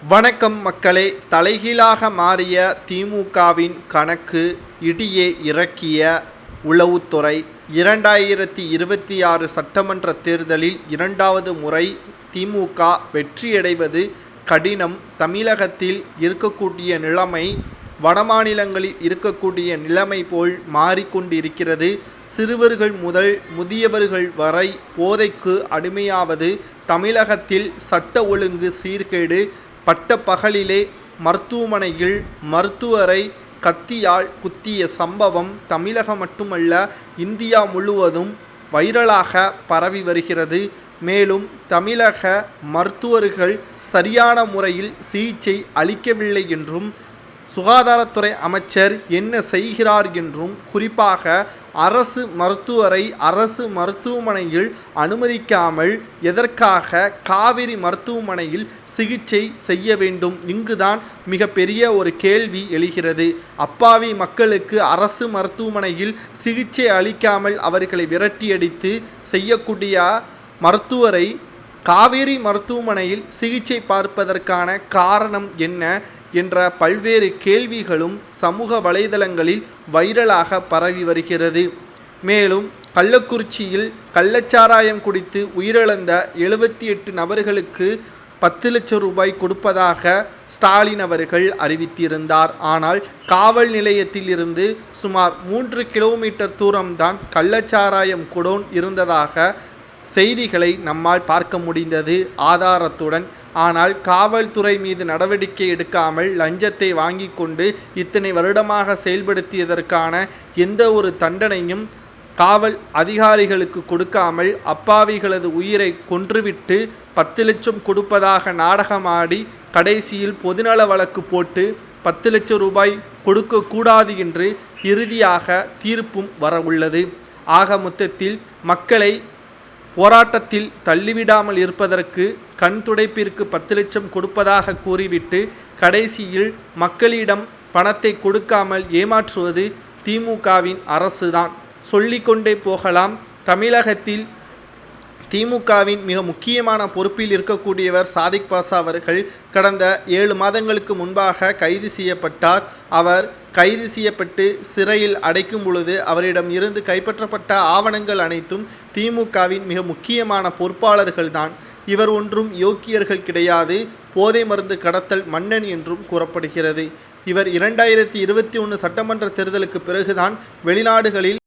வணக்கம் மக்களே. தலைகீழாக மாறிய திமுகவின் கணக்கு இடியே இறக்கிய உளவுத்துறை. 2026 சட்டமன்ற தேர்தலில் இரண்டாவது முறை திமுக வெற்றியடைவது கடினம். தமிழகத்தில் இருக்கக்கூடிய நிலைமை வடமாநிலங்களில் இருக்கக்கூடிய நிலைமை போல் மாறிக்கொண்டிருக்கிறது. சிறுவர்கள் முதல் முதியவர்கள் வரை போதைக்கு அடிமையாவது. தமிழகத்தில் சட்ட ஒழுங்கு சீர்கேடு. பட்ட பகலிலே மருத்துவமனையில் மருத்துவரை கத்தியால் குத்திய சம்பவம் தமிழகம் மட்டுமல்ல இந்தியா முழுவதும் வைரலாக பரவி வருகிறது. மேலும் தமிழக மருத்துவர்கள் சரியான முறையில் சிகிச்சை அளிக்கவில்லை என்றும், சுகாதாரத்துறை அமைச்சர் என்ன செய்கிறார் என்றும், குறிப்பாக அரசு மருத்துவரை அரசு மருத்துவமனையில் அனுமதிக்காமல் எதற்காக காவிரி மருத்துவமனையில் சிகிச்சை செய்ய வேண்டும்? இங்குதான் மிகப்பெரிய ஒரு கேள்வி எழுகிறது. அப்பாவி மக்களுக்கு அரசு மருத்துவமனையில் சிகிச்சை அளிக்காமல் அவர்களை விரட்டியடித்து செய்யக்கூடிய மருத்துவரை காவேரி மருத்துவமனையில் சிகிச்சை பார்ப்பதற்கான காரணம் என்ன என்ற பல்வேறு கேள்விகளும் சமூக வலைதளங்களில் வைரலாக பரவி வருகிறது. மேலும் கள்ளக்குறிச்சியில் கள்ளச்சாராயம் குடித்து உயிரிழந்த 78 நபர்களுக்கு 10 லட்சம் ரூபாய் கொடுப்பதாக ஸ்டாலின் அவர்கள் அறிவித்திருந்தார். ஆனால் காவல் நிலையத்தில் இருந்து சுமார் 3 கிலோமீட்டர் தூரம்தான் கள்ளச்சாராயம் குடோன் இருந்ததாக செய்திகளை நம்மால் பார்க்க முடிந்தது ஆதாரத்துடன். ஆனால் காவல்துறை மீது நடவடிக்கை எடுக்காமல் லஞ்சத்தை வாங்கி கொண்டு இத்தனை வருடமாக செயல்படுத்தியதற்கான எந்த ஒரு தண்டனையும் காவல் அதிகாரிகளுக்கு கொடுக்காமல் அப்பாவிகளது உயிரை கொன்றுவிட்டு 10 லட்சம் கொடுப்பதாக நாடகமாடி கடைசியில் பொதுநல வழக்கு போட்டு 10 லட்சம் ரூபாய் கொடுக்கக்கூடாது என்று இறுதியாக தீர்ப்பும் வர உள்ளது. ஆக மொத்தத்தில் மக்களை போராட்டத்தில் தள்ளிவிடாமல் இருப்பதற்கு கண் துடைப்பிற்கு 10 லட்சம் கொடுப்பதாக கூறிவிட்டு கடைசியில் மக்களிடம் பணத்தை கொடுக்காமல் ஏமாற்றுவது திமுகவின் அரசுதான். சொல்லிக்கொண்டே போகலாம். தமிழகத்தில் திமுகவின் மிக முக்கியமான பொறுப்பில் இருக்கக்கூடியவர் சாதிக் பாஷா அவர்கள் கடந்த 7 மாதங்களுக்கு முன்பாக கைது செய்யப்பட்டார். அவர் கைது செய்யப்பட்டு சிறையில் அடைக்கும் பொழுது அவரிடம் இருந்து கைப்பற்றப்பட்ட ஆவணங்கள் அனைத்தும் திமுகவின் மிக முக்கியமான பொறுப்பாளர்கள்தான். இவர் ஒன்றும் யோக்கியர்கள் கிடையாது. போதை மருந்து கடத்தல் மன்னன் என்றும் கூறப்படுகிறது. இவர் 2021 சட்டமன்ற தேர்தலுக்கு பிறகுதான் வெளிநாடுகளில்